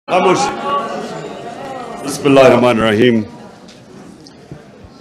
خاموش. Bismillahirrahmanirrahim.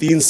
3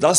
10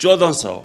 1400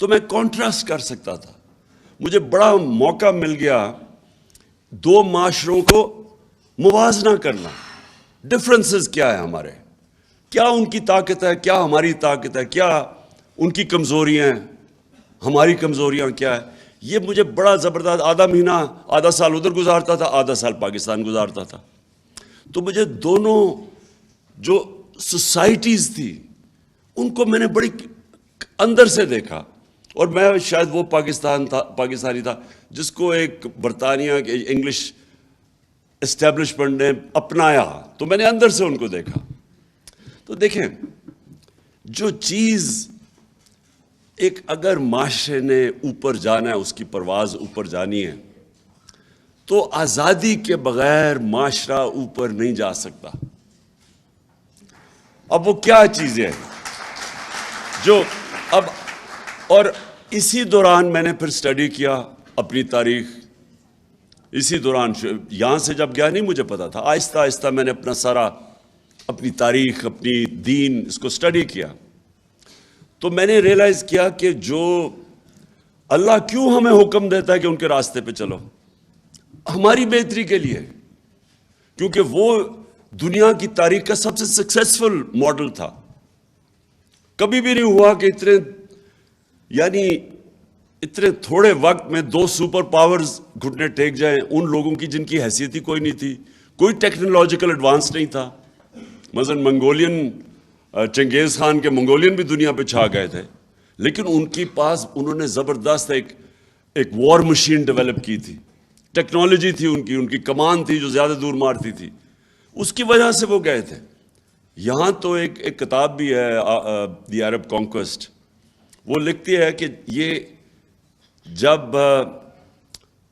تو میں کانٹراسٹ کر سکتا تھا. مجھے بڑا موقع مل گیا دو معاشروں کو موازنہ کرنا. ڈفرنسز کیا ہے ہمارے, کیا ان کی طاقت ہے, کیا ہماری طاقت ہے, کیا ان کی کمزوریاں ہیں, ہماری کمزوریاں کیا ہے. یہ مجھے بڑا زبردست, آدھا مہینہ آدھا سال ادھر گزارتا تھا, آدھا سال پاکستان گزارتا تھا. تو مجھے دونوں جو سوسائٹیز تھی ان کو میں نے بڑی اندر سے دیکھا. اور میں شاید وہ پاکستانی تھا جس کو ایک برطانیہ کے انگلش اسٹیبلشمنٹ نے اپنایا, تو میں نے اندر سے ان کو دیکھا. تو دیکھیں, جو چیز ایک اگر معاشرے نے اوپر جانا ہے, اس کی پرواز اوپر جانی ہے, تو آزادی کے بغیر معاشرہ اوپر نہیں جا سکتا. اب وہ کیا چیزیں ہیں جو اب, اور اسی دوران میں نے پھر اسٹڈی کیا اپنی تاریخ. اسی دوران یہاں سے جب گیا نہیں مجھے پتا تھا, آہستہ آہستہ میں نے اپنا سارا اپنی تاریخ, اپنی دین, اس کو اسٹڈی کیا. تو میں نے ریئلائز کیا کہ جو اللہ کیوں ہمیں حکم دیتا ہے کہ ان کے راستے پہ چلو, ہماری بہتری کے لیے, کیونکہ وہ دنیا کی تاریخ کا سب سے سکسیسفل ماڈل تھا. کبھی بھی نہیں ہوا کہ اتنے تھوڑے وقت میں دو سپر پاورز گھٹنے ٹیک جائیں ان لوگوں کی جن کی حیثیت ہی کوئی نہیں تھی, کوئی ٹیکنالوجیکل ایڈوانس نہیں تھا. مثلا منگولین, چنگیز خان کے منگولین بھی دنیا پہ چھا گئے تھے, لیکن ان کے پاس انہوں نے زبردست ایک وار مشین ڈیولپ کی تھی, ٹیکنالوجی تھی ان کی کمان تھی جو زیادہ دور مارتی تھی, اس کی وجہ سے وہ گئے تھے. یہاں تو ایک کتاب بھی ہے, دی عرب کانکویسٹ, وہ لکھتی ہے کہ یہ جب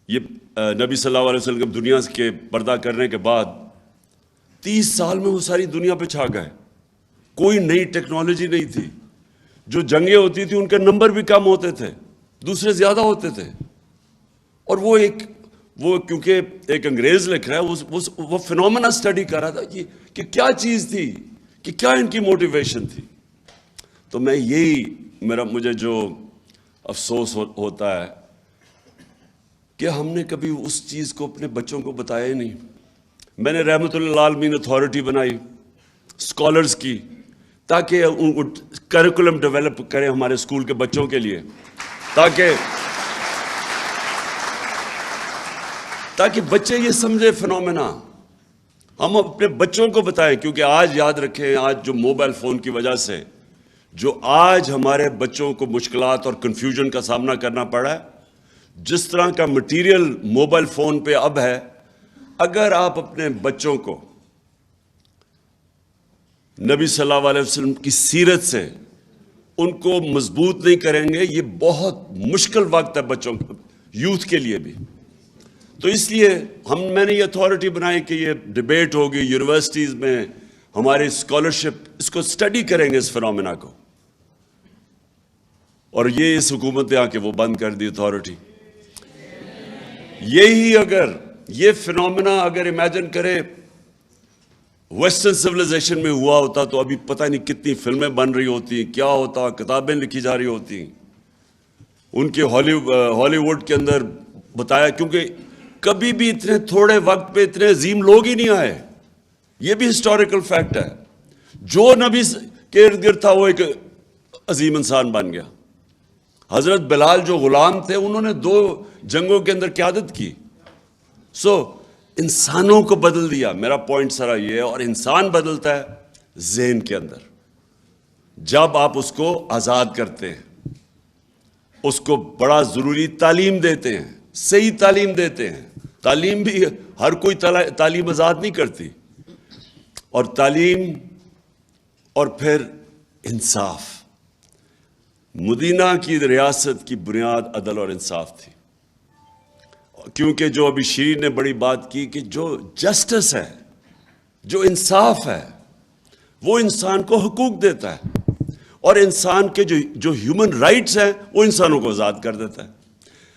یہ نبی صلی اللہ علیہ وسلم دنیا کے پردہ کرنے کے بعد 30 سال میں وہ ساری دنیا پہ چھا گئے. کوئی نئی ٹیکنالوجی نہیں تھی, جو جنگیں ہوتی تھیں ان کے نمبر بھی کم ہوتے تھے, دوسرے زیادہ ہوتے تھے. اور وہ کیونکہ ایک انگریز لکھ رہا ہے, وہ فینومینا اسٹڈی کر رہا تھا کہ کیا چیز تھی, کہ کیا ان کی موٹیویشن تھی. تو میں مجھے جو افسوس ہوتا ہے کہ ہم نے کبھی اس چیز کو اپنے بچوں کو بتایا ہی نہیں. میں نے رحمت اللہ عالمین اتھارٹی بنائی اسکالرز کی, تاکہ کریکولم ڈیولپ کریں ہمارے اسکول کے بچوں کے لیے, تاکہ بچے یہ سمجھے فینومینا, ہم اپنے بچوں کو بتائیں. کیونکہ آج یاد رکھیں, آج جو موبائل فون کی وجہ سے جو آج ہمارے بچوں کو مشکلات اور کنفیوژن کا سامنا کرنا پڑا ہے, جس طرح کا مٹیریل موبائل فون پہ اب ہے, اگر آپ اپنے بچوں کو نبی صلی اللہ علیہ وسلم کی سیرت سے ان کو مضبوط نہیں کریں گے, یہ بہت مشکل وقت ہے بچوں یوتھ کے لیے بھی. تو اس لیے میں نے یہ اتھارٹی بنائی کہ یہ ڈیبیٹ ہوگی یونیورسٹیز میں, ہماری اسکالرشپ اس کو اسٹڈی کریں گے اس فینومینا کو. اور یہ اس حکومت نے آ کے وہ بند کر دی اتھارٹی. یہی اگر یہ فینومینا اگر امیجن کرے ویسٹرن سویلائزیشن میں ہوا ہوتا تو ابھی پتہ نہیں کتنی فلمیں بن رہی ہوتی, کیا ہوتا, کتابیں لکھی جا رہی ہوتی. ان کے ہالی ووڈ کے اندر بتایا, کیونکہ کبھی بھی اتنے تھوڑے وقت پہ اتنے عظیم لوگ ہی نہیں آئے. یہ بھی ہسٹوریکل فیکٹ ہے. جو نبی کے ارد گرد تھا وہ ایک عظیم انسان بن گیا. حضرت بلال جو غلام تھے, انہوں نے 2 جنگوں کے اندر قیادت کی. انسانوں کو بدل دیا. میرا پوائنٹ سارا یہ ہے. اور انسان بدلتا ہے ذہن کے اندر, جب آپ اس کو آزاد کرتے ہیں, اس کو بڑا ضروری تعلیم دیتے ہیں, صحیح تعلیم دیتے ہیں. تعلیم بھی ہر کوئی تعلیم آزاد نہیں کرتی. اور تعلیم اور پھر انصاف. مدینہ کی ریاست کی بنیاد عدل اور انصاف تھی, کیونکہ جو ابھی شیرین نے بڑی بات کی کہ جو جسٹس ہے, جو انصاف ہے, وہ انسان کو حقوق دیتا ہے, اور انسان کے جو ہیومن رائٹس ہیں وہ انسانوں کو آزاد کر دیتا ہے.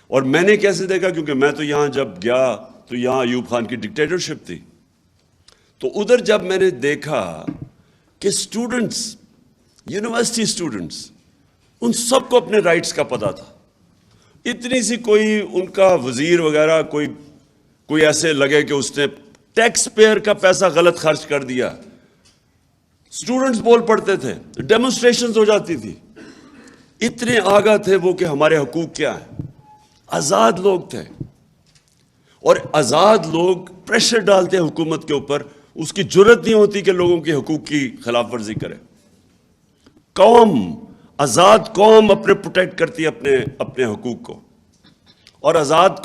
اور میں نے کیسے دیکھا, کیونکہ میں تو یہاں جب گیا تو یہاں ایوب خان کی ڈکٹیٹرشپ تھی. تو ادھر جب میں نے دیکھا کہ اسٹوڈنٹس, یونیورسٹی اسٹوڈنٹس ان سب کو اپنے رائٹس کا پتہ تھا. اتنی سی کوئی ان کا وزیر وغیرہ کوئی ایسے لگے کہ اس نے ٹیکس پیئر کا پیسہ غلط خرچ کر دیا, اسٹوڈنٹس بول پڑتے تھے, ڈیمونسٹریشنز ہو جاتی تھی. اتنے آگاہ تھے وہ کہ ہمارے حقوق کیا ہیں. آزاد لوگ تھے, اور آزاد لوگ پریشر ڈالتے ہیں حکومت کے اوپر, اس کی جرت نہیں ہوتی کہ لوگوں کے حقوق کی خلاف ورزی کرے. آزاد قوم اپنے پروٹیکٹ کرتی ہے اپنے حقوق کو, اور آزاد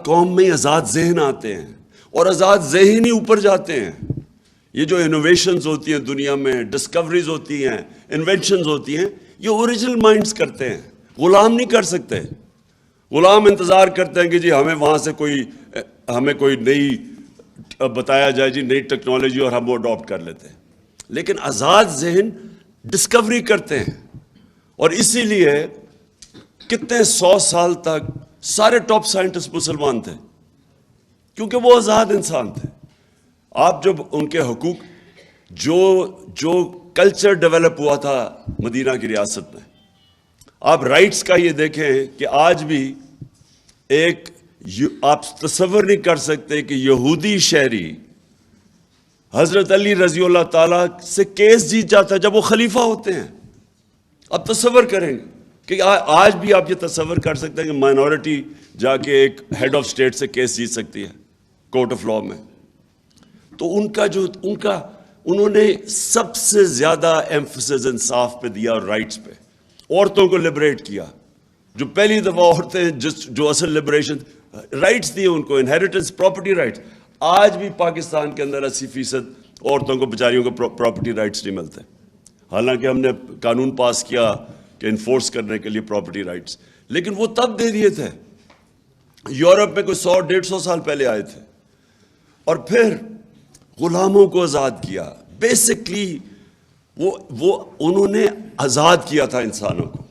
قوم میں آزاد ذہن آتے ہیں, اور آزاد ذہن ہی اوپر جاتے ہیں. یہ جو انوویشنز ہوتی ہیں دنیا میں, ڈسکوریز ہوتی ہیں, انوینشنز ہوتی ہیں, یہ اوریجنل مائنڈز کرتے ہیں, غلام نہیں کر سکتے. غلام انتظار کرتے ہیں کہ جی ہمیں وہاں سے ہمیں کوئی نئی بتایا جائے, جی نئی ٹیکنالوجی, اور ہم وہ اڈاپٹ کر لیتے ہیں. لیکن آزاد ذہن ڈسکوری کرتے ہیں, اور اسی لیے کتنے 100 سال تک سارے ٹاپ سائنٹسٹ مسلمان تھے, کیونکہ وہ آزاد انسان تھے. آپ جب ان کے حقوق, جو کلچر ڈیولپ ہوا تھا مدینہ کی ریاست میں, آپ رائٹس کا یہ دیکھیں کہ آج بھی آپ تصور نہیں کر سکتے کہ یہودی شہری حضرت علی رضی اللہ تعالیٰ سے کیس جیت جاتا ہے جب وہ خلیفہ ہوتے ہیں. آپ تصور کریں گے کہ آج بھی آپ یہ تصور کر سکتے ہیں کہ مائنورٹی جا کے ایک ہیڈ آف اسٹیٹ سے کیس جیت سکتی ہے کورٹ آف لاء میں. تو انہوں نے سب سے زیادہ ایمفسس انصاف پہ دیا اور رائٹس پہ. عورتوں کو لبریٹ کیا, جو پہلی دفعہ عورتیں جو اصل لبریشن رائٹس دیے ان کو, انہیریٹنس, پراپرٹی رائٹس. آج بھی پاکستان کے اندر 80% عورتوں کو بیچاریوں کو پراپرٹی رائٹس نہیں ملتے, حالانکہ ہم نے قانون پاس کیا کہ انفورس کرنے کے لیے پراپرٹی رائٹس, لیکن وہ تب دے دیے تھے. یورپ میں کوئی 100-150 سال پہلے آئے تھے, اور پھر غلاموں کو آزاد کیا. بیسکلی وہ انہوں نے آزاد کیا تھا انسانوں کو,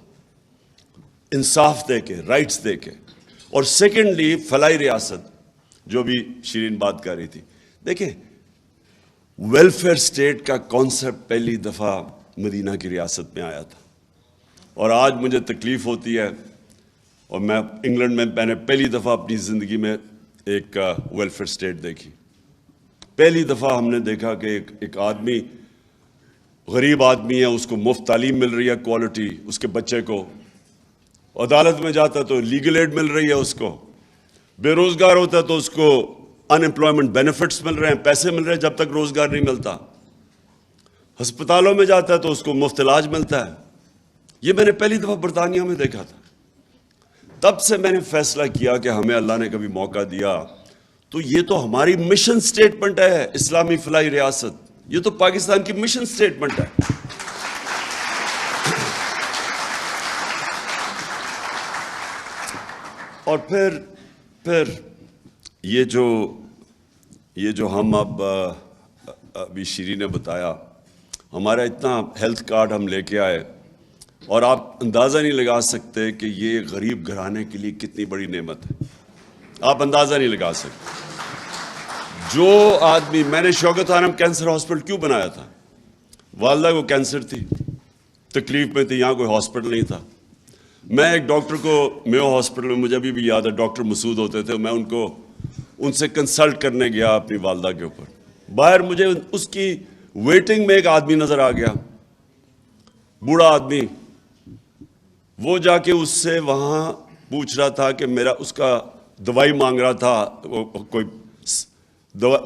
انصاف دے کے, رائٹس دے کے. اور سیکنڈلی فلاحی ریاست, جو بھی شیرین بات کر رہی تھی, دیکھیں ویلفیئر سٹیٹ کا کانسیپٹ پہلی دفعہ مدینہ کی ریاست میں آیا تھا. اور آج مجھے تکلیف ہوتی ہے, اور میں انگلینڈ میں نے پہلی دفعہ اپنی زندگی میں ایک ویلفیئر سٹیٹ دیکھی. پہلی دفعہ ہم نے دیکھا کہ ایک آدمی, غریب آدمی ہے, اس کو مفت تعلیم مل رہی ہے, کوالٹی, اس کے بچے کو عدالت میں جاتا تو لیگل ایڈ مل رہی ہے اس کو, بے روزگار ہوتا ہے تو اس کو ان امپلائمنٹ بینیفٹس مل رہے ہیں, پیسے مل رہے ہیں جب تک روزگار نہیں ملتا. ہسپتالوں میں جاتا ہے تو اس کو مفت علاج ملتا ہے. یہ میں نے پہلی دفعہ برطانیہ میں دیکھا تھا. تب سے میں نے فیصلہ کیا کہ ہمیں اللہ نے کبھی موقع دیا تو یہ تو ہماری مشن سٹیٹمنٹ ہے, اسلامی فلاحی ریاست, یہ تو پاکستان کی مشن سٹیٹمنٹ ہے. اور پھر یہ جو ہم ابھی شیرین نے بتایا, ہمارا اتنا ہیلتھ کارڈ ہم لے کے آئے, اور آپ اندازہ نہیں لگا سکتے کہ یہ غریب گھرانے کے لیے کتنی بڑی نعمت ہے. آپ اندازہ نہیں لگا سکتے. جو آدمی, میں نے شوکت خانم کینسر ہاسپٹل کیوں بنایا تھا, والدہ کو کینسر تھی, تکلیف میں تھی, یہاں کوئی ہاسپٹل نہیں تھا. میں ایک ڈاکٹر کو میو ہاسپٹل میں, مجھے ابھی بھی یاد ہے, ڈاکٹر مسعود ہوتے تھے, میں ان سے کنسلٹ کرنے گیا اپنی والدہ کے اوپر. باہر مجھے اس کی ویٹنگ میں ایک آدمی نظر آ گیا, بوڑھا آدمی. وہ جا کے اس سے وہاں پوچھ رہا تھا کہ اس کا دوائی مانگ رہا تھا, کوئی دوا,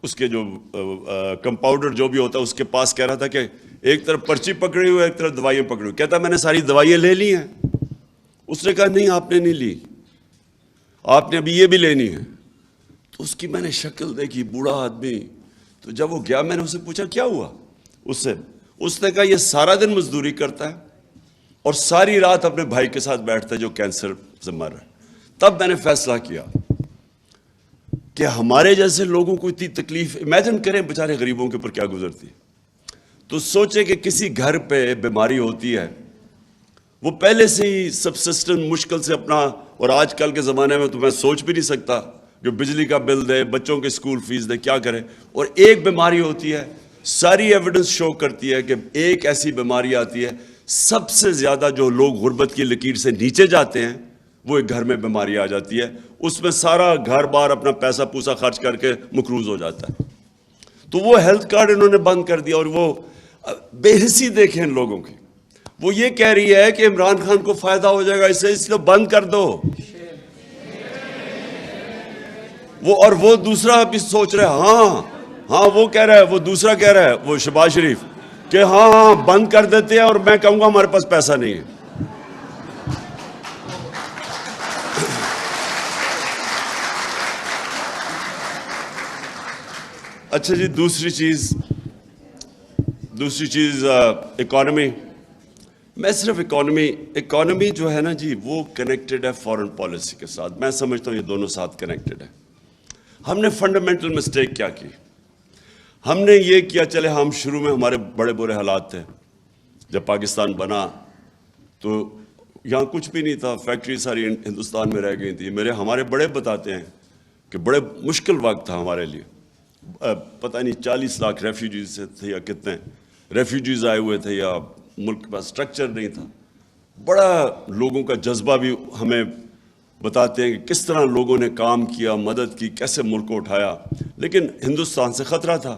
اس کے جو کمپاؤنڈر جو بھی ہوتا ہے اس کے پاس کہہ رہا تھا کہ ایک طرف پرچی پکڑی ہوئی, ایک طرف دوائیں پکڑی ہوئی. کہتا میں نے ساری دوائیں لے لی ہیں. اس نے کہا نہیں, آپ نے نہیں لی, آپ نے ابھی یہ بھی لینی ہے. تو اس کی میں نے شکل دیکھی, بوڑھا آدمی. تو جب وہ گیا, میں نے اسے پوچھا کیا ہوا اس نے کہا یہ سارا دن مزدوری کرتا ہے اور ساری رات اپنے بھائی کے ساتھ بیٹھتا ہے جو کینسر سے مر رہا ہے. تب میں نے فیصلہ کیا کہ ہمارے جیسے لوگوں کو اتنی تکلیف, امیجن کریں بیچارے غریبوں کے اوپر کیا گزرتی. تو سوچے کہ کسی گھر پہ بیماری ہوتی ہے, وہ پہلے سے ہی سبسسٹنس مشکل سے اپنا, اور آج کل کے زمانے میں تو میں سوچ بھی نہیں سکتا, جو بجلی کا بل دے, بچوں کے اسکول فیس دے, کیا کرے. اور ایک بیماری ہوتی ہے, ساری ایویڈنس شو کرتی ہے کہ ایک ایسی بیماری آتی ہے، سب سے زیادہ جو لوگ غربت کی لکیر سے نیچے جاتے ہیں وہ ایک گھر میں بیماری آ جاتی ہے، اس میں سارا گھر بار اپنا پیسہ پوسا خرچ کر کے مقروض ہو جاتا ہے. تو وہ ہیلتھ کارڈ انہوں نے بند کر دیا، اور وہ بے حسی دیکھیں ان لوگوں کی. وہ یہ کہہ رہی ہے کہ عمران خان کو فائدہ ہو جائے گا اس لیے بند کر دو. وہ دوسرا بھی سوچ رہا ہے، ہاں وہ کہہ رہا ہے، وہ دوسرا کہہ رہا ہے، وہ شہباز شریف، کہ ہاں بند کر دیتے ہیں، اور میں کہوں گا ہمارے پاس پیسہ نہیں ہے. اچھا جی، دوسری چیز اکانومی. میں صرف اکانومی جو ہے نا جی، وہ کنیکٹڈ ہے فارن پالیسی کے ساتھ. میں سمجھتا ہوں یہ دونوں ساتھ کنیکٹڈ ہے. ہم نے فنڈامنٹل مسٹیک کیا کی؟ ہم نے یہ کیا، چلے ہم شروع میں ہمارے بڑے برے حالات تھے. جب پاکستان بنا تو یہاں کچھ بھی نہیں تھا، فیکٹری ساری ہندوستان میں رہ گئی تھی. ہمارے بڑے بتاتے ہیں کہ بڑے مشکل وقت تھا ہمارے لیے. پتہ نہیں 40 لاکھ ریفیوجیز تھے یا کتنے ریفیوجیز آئے ہوئے تھے، یا ملک کے پاس اسٹرکچر نہیں تھا. بڑا لوگوں کا جذبہ بھی ہمیں بتاتے ہیں کہ کس طرح لوگوں نے کام کیا، مدد کی، کیسے ملک کو اٹھایا. لیکن ہندوستان سے خطرہ تھا،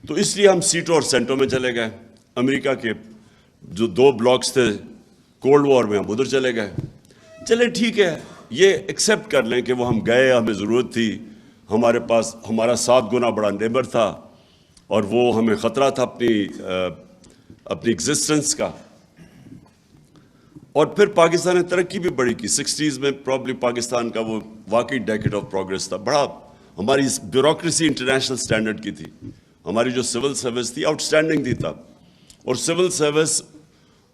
تو اس لیے ہم سیٹوں اور سینٹوں میں چلے گئے. امریکہ کے جو 2 بلاکس تھے کولڈ وار میں، ہم ادھر چلے گئے. چلے ٹھیک ہے، یہ ایکسیپٹ کر لیں کہ وہ ہم گئے، ہمیں ضرورت تھی. ہمارے پاس ہمارا 7 گنا بڑا نیبر تھا، اور وہ ہمیں خطرہ تھا اپنی ایگزسٹنس کا. اور پھر پاکستان نے ترقی بھی بڑی کی. 60s میں پرابلی پاکستان کا وہ واقعی ڈیکیڈ آف پروگریس تھا. بڑا ہماری بیوروکریسی انٹرنیشنل سٹینڈرڈ کی تھی. ہماری جو سول سروس تھی آؤٹ اسٹینڈنگ تھی تب. اور سول سروس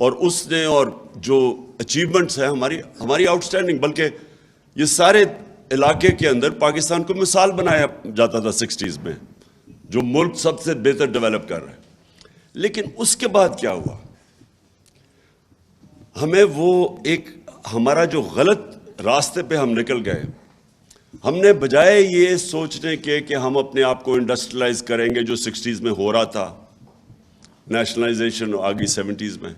اور اس نے اور جو اچیومنٹس ہیں ہماری آؤٹ اسٹینڈنگ، بلکہ یہ سارے علاقے کے اندر پاکستان کو مثال بنایا جاتا تھا 60s میں، جو ملک سب سے بہتر ڈیولپ کر رہا ہے. لیکن اس کے بعد کیا ہوا؟ ہمیں ہمارا جو غلط راستے پہ ہم نکل گئے. ہم نے بجائے یہ سوچنے کے کہ ہم اپنے آپ کو انڈسٹریلائز کریں گے، جو 60s میں ہو رہا تھا، نیشنلائزیشن آ گئی 70s میں،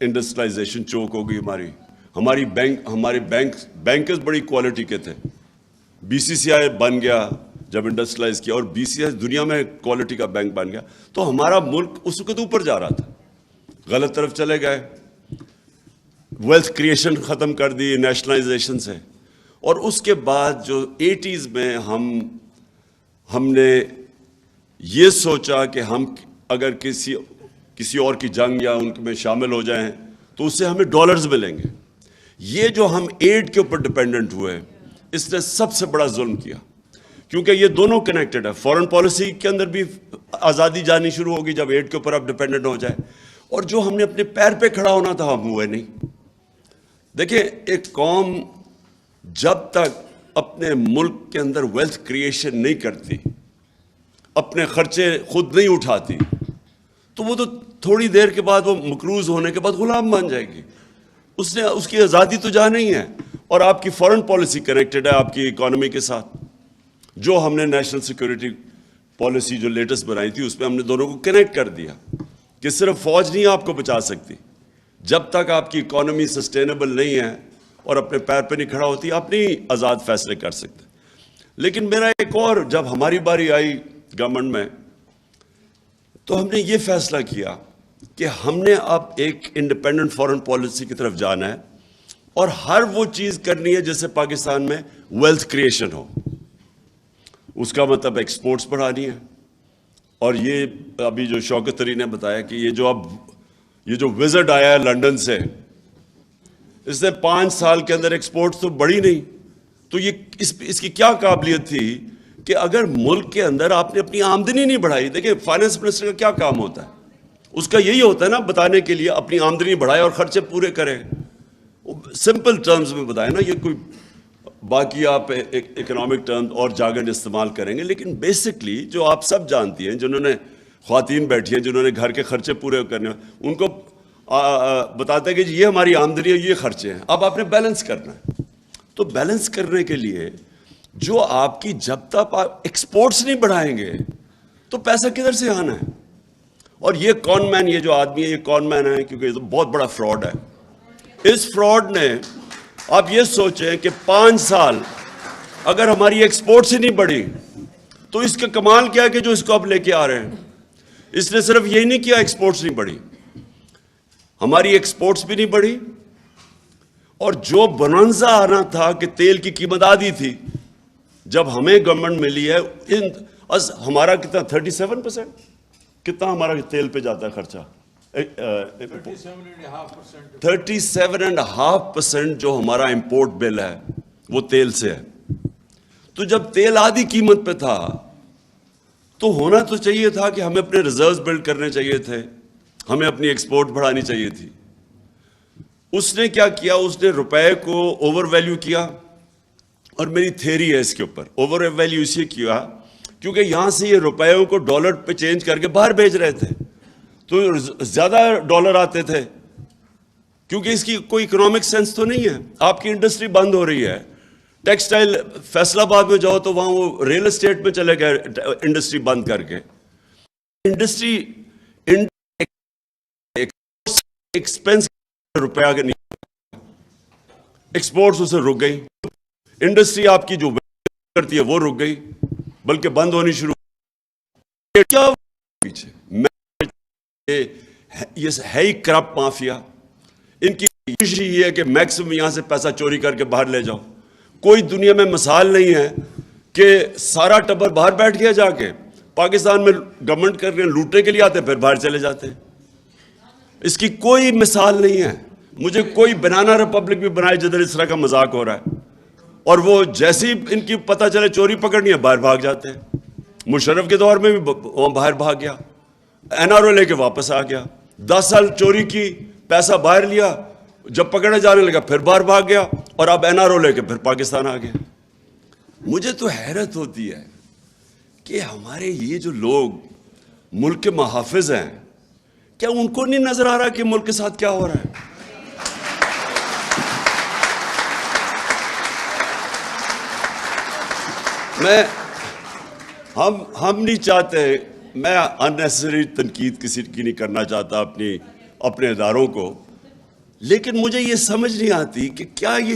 انڈسٹریلائزیشن چوک ہو گئی ہمارے بینکرز بڑی کوالٹی کے تھے. BCCI بن گیا جب انڈسٹریلائز کیا، اور BCCI دنیا میں کوالٹی کا بینک بن گیا. تو ہمارا ملک اس وقت اوپر جا رہا تھا. غلط طرف چلے گئے، ویلتھ کریشن ختم کر دی نیشنلائزیشن سے. اور اس کے بعد جو 80s میں ہم نے یہ سوچا کہ ہم اگر کسی اور کی جنگ یا ان میں شامل ہو جائیں تو اس سے ہمیں ڈالرز ملیں گے. یہ جو ہم ایڈ کے اوپر ڈپینڈنٹ ہوئے، اس نے سب سے بڑا ظلم کیا، کیونکہ یہ دونوں کنیکٹڈ ہے. فورن پالیسی کے اندر بھی آزادی جانی شروع ہوگی جب ایڈ کے اوپر آپ ڈپینڈنٹ ہو جائے. اور جو ہم نے اپنے پیر پہ کھڑا ہونا تھا ہم ہوئے نہیں. دیکھیں، ایک قوم جب تک اپنے ملک کے اندر ویلتھ کریشن نہیں کرتی، اپنے خرچے خود نہیں اٹھاتی، تو وہ تو تھوڑی دیر کے بعد، وہ مقروض ہونے کے بعد غلام بن جائے گی. اس کی آزادی تو جا نہیں ہے. اور آپ کی فارن پالیسی کنیکٹڈ ہے آپ کی اکانومی کے ساتھ. جو ہم نے نیشنل سیکورٹی پالیسی جو لیٹسٹ بنائی تھی، اس میں ہم نے دونوں کو کنیکٹ کر دیا کہ صرف فوج نہیں آپ کو بچا سکتی. جب تک آپ کی اکانومی سسٹینیبل نہیں ہے اور اپنے پیر پہ نہیں کھڑا ہوتی، آپ نہیں آزاد فیصلے کر سکتے. لیکن میرا ایک اور، جب ہماری باری آئی گورنمنٹ میں، تو ہم نے یہ فیصلہ کیا کہ ہم نے اب ایک انڈیپینڈنٹ فارن پالیسی کی طرف جانا ہے، اور ہر وہ چیز کرنی ہے جیسے پاکستان میں ویلتھ کریشن ہو. اس کا مطلب ایکسپورٹس بڑھانی ہے. اور یہ ابھی جو شوکت طری نے بتایا کہ یہ جو وزٹ آیا ہے لنڈن سے، اس نے 5 سال کے اندر ایکسپورٹس تو بڑھی نہیں. تو یہ اس کی کیا قابلیت تھی کہ اگر ملک کے اندر آپ نے اپنی آمدنی نہیں بڑھائی. دیکھیں، فائنانس منسٹر کا کیا کام ہوتا ہے؟ اس کا یہی ہوتا ہے نا، بتانے کے لیے اپنی آمدنی بڑھائے اور خرچے پورے کرے. سمپل ٹرمز میں بتائیں نا، یہ کوئی باقی آپ اکنامک ٹرمز اور جاگن استعمال کریں گے، لیکن بیسکلی جو آپ سب جانتی ہیں، جنہوں نے خواتین بیٹھی ہیں، جنہوں نے گھر کے خرچے پورے کرنے، ان کو بتاتے ہیں کہ یہ ہماری آمدنی ہے، یہ خرچے ہیں، اب آپ نے بیلنس کرنا ہے. تو بیلنس کرنے کے لیے جو آپ کی، جب تک آپ ایکسپورٹس نہیں بڑھائیں گے تو پیسہ کدھر سے آنا ہے؟ اور یہ کون مین، یہ جو آدمی ہے یہ کون مین ہے، کیونکہ یہ تو بہت بڑا فراڈ ہے. اس فراڈ نے، آپ یہ سوچیں کہ 5 سال اگر ہماری ایکسپورٹ سے نہیں بڑھی تو اس کا کمال کیا ہے کہ جو اس کو اب لے کے آ رہے ہیں. اس نے صرف یہی نہیں کیا ایکسپورٹس نہیں بڑھی، ہماری ایکسپورٹس بھی نہیں بڑھی، اور جو بنانزا آنا تھا کہ تیل کی قیمت آدھی تھی، جب ہمیں گورنمنٹ ملی ہے ہمارا کتنا 37%، کتنا ہمارا تیل پہ جاتا ہے خرچہ؟ 37.5% جو ہمارا امپورٹ بل ہے وہ تیل سے ہے. تو جب تیل آدھی قیمت پہ تھا تو ہونا تو چاہیے تھا کہ ہمیں اپنے ریزروز بلڈ کرنے چاہیے تھے، ہمیں اپنی ایکسپورٹ بڑھانی چاہیے تھی. اس نے کیا کیا؟ اس نے روپے کو اوور ویلیو کیا، اور میری تھیری ہے اس کے اوپر. اوور ویلیو اس لیے کیا کیونکہ یہاں سے یہ روپیوں کو ڈالر پہ چینج کر کے باہر بھیج رہے تھے تو زیادہ ڈالر آتے تھے، کیونکہ اس کی کوئی اکنامک سینس تو نہیں ہے. آپ کی انڈسٹری بند ہو رہی ہے، ٹیکسٹائل فیصل آباد میں جاؤ تو وہاں وہ ریل اسٹیٹ میں چلے گئے انڈسٹری بند کر کے. انڈسٹری ایکسپینس روپیہ کے نہیں، ایکسپورٹس اسے رک گئی. انڈسٹری آپ کی جو کرتی ہے وہ رک گئی، بلکہ بند ہونی شروع. کیا پیچھے یہ ہے ہی کرپٹ مافیا. ان کی کوشش یہ ہے کہ میکسیمم یہاں سے پیسہ چوری کر کے باہر لے جاؤ. کوئی دنیا میں مثال نہیں ہے کہ سارا ٹبر باہر بیٹھ گیا جا کے. پاکستان میں گورنمنٹ کر کے لوٹنے کے لیے آتے پھر باہر چلے جاتے ہیں. اس کی کوئی مثال نہیں ہے. مجھے کوئی بنانا ریپبلک بھی بنائے جدھر اس طرح کا مذاق ہو رہا ہے، اور وہ جیسی ان کی پتہ چلے چوری پکڑنی ہے باہر بھاگ جاتے ہیں. مشرف کے دور میں بھی وہ باہر بھاگ گیا، این آر او لے کے واپس آ گیا. 10 سال چوری کی، پیسہ باہر لیا، جب پکڑے جانے لگا پھر باہر بھاگ گیا، اور اب این آر او لے کے پھر پاکستان آ گیا. مجھے تو حیرت ہوتی ہے کہ ہمارے یہ جو لوگ ملک کے محافظ ہیں، کیا ان کو نہیں نظر آ رہا کہ ملک کے ساتھ کیا ہو رہا ہے؟ ہم نہیں چاہتے، میں اننیسری تنقید کسی کی نہیں کرنا چاہتا اپنے اداروں کو، لیکن مجھے یہ سمجھ نہیں آتی کہ کیا یہ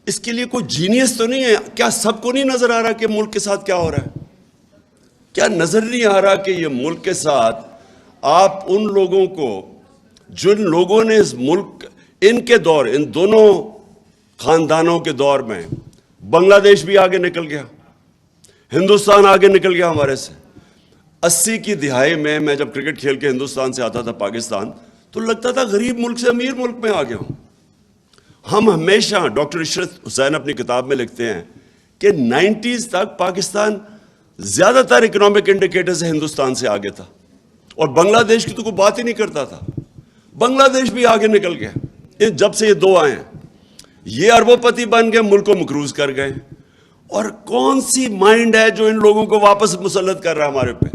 اس کے لیے کوئی جینیس تو نہیں ہے؟ کیا سب کو نہیں نظر آ رہا کہ ملک کے ساتھ کیا ہو رہا ہے؟ کیا نظر نہیں آ رہا کہ یہ ملک کے ساتھ آپ ان لوگوں کو، جن لوگوں نے اس ملک، ان کے دور، ان دونوں خاندانوں کے دور میں بنگلہ دیش بھی آگے نکل گیا، ہندوستان آگے نکل گیا ہمارے سے. 80 کی دہائی میں جب کرکٹ کھیل کے ہندوستان سے آتا تھا پاکستان تو لگتا تھا غریب ملک سے امیر ملک میں آ گیا ہوں. ہم ہمیشہ، ڈاکٹر عشرت حسین اپنی کتاب میں لکھتے ہیں کہ 90s تک پاکستان زیادہ تر اکنامک انڈیکیٹر سے ہندوستان سے آگے تھا، اور بنگلہ دیش کی تو کوئی بات ہی نہیں کرتا تھا. بنگلہ دیش بھی آگے نکل گیا جب سے یہ دو آئے ہیں. یہ اربوں پتی بن گئے، ملک کو مقروض کر گئے. اور کون سی مائنڈ ہے جو ان لوگوں کو واپس مسلط کر رہا ہے ہمارے پہ؟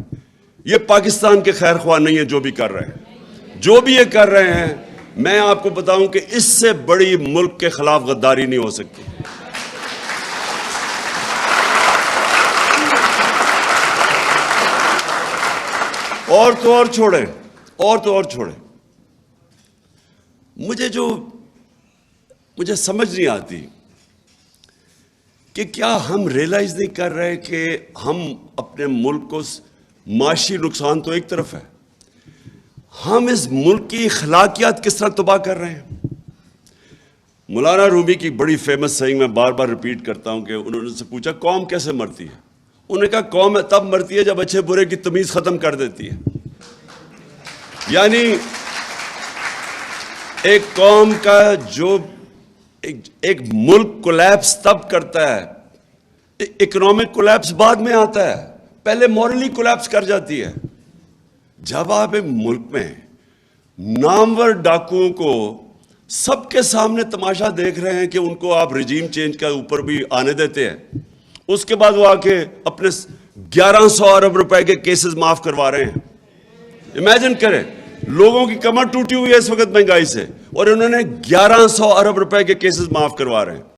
یہ پاکستان کے خیر خواہ نہیں ہے جو بھی کر رہے ہیں. جو بھی یہ کر رہے ہیں، میں آپ کو بتاؤں کہ اس سے بڑی ملک کے خلاف غداری نہیں ہو سکتی. اور تو اور چھوڑیں. مجھے سمجھ نہیں آتی کہ کیا ہم ریلائز نہیں کر رہے کہ ہم اپنے ملک کو، معاشی نقصان تو ایک طرف ہے، ہم اس ملک کی اخلاقیات کس طرح تباہ کر رہے ہیں. مولانا رومی کی بڑی فیمس سیئنگ میں بار بار ریپیٹ کرتا ہوں کہ انہوں نے سے پوچھا قوم کیسے مرتی ہے؟ انہوں نے کہا قوم تب مرتی ہے جب اچھے برے کی تمیز ختم کر دیتی ہے. یعنی ایک قوم کا جو ایک ملک کولیپس تب کرتا ہے، اکنامک کولیپس بعد میں آتا ہے، پہلے مورلی کولیپس کر جاتی ہے. جب آپ ایک ملک میں نامور ڈاکوؤں کو سب کے سامنے تماشا دیکھ رہے ہیں کہ ان کو آپ رجیم چینج کا اوپر بھی آنے دیتے ہیں، اس کے بعد وہ آ کے اپنے 1100 ارب روپے کے کیسز معاف کروا رہے ہیں. امیجن کریں، لوگوں کی کمر ٹوٹی ہوئی ہے اس وقت مہنگائی سے، اور انہوں نے 1100 ارب روپے کے کیسز معاف کروا رہے ہیں.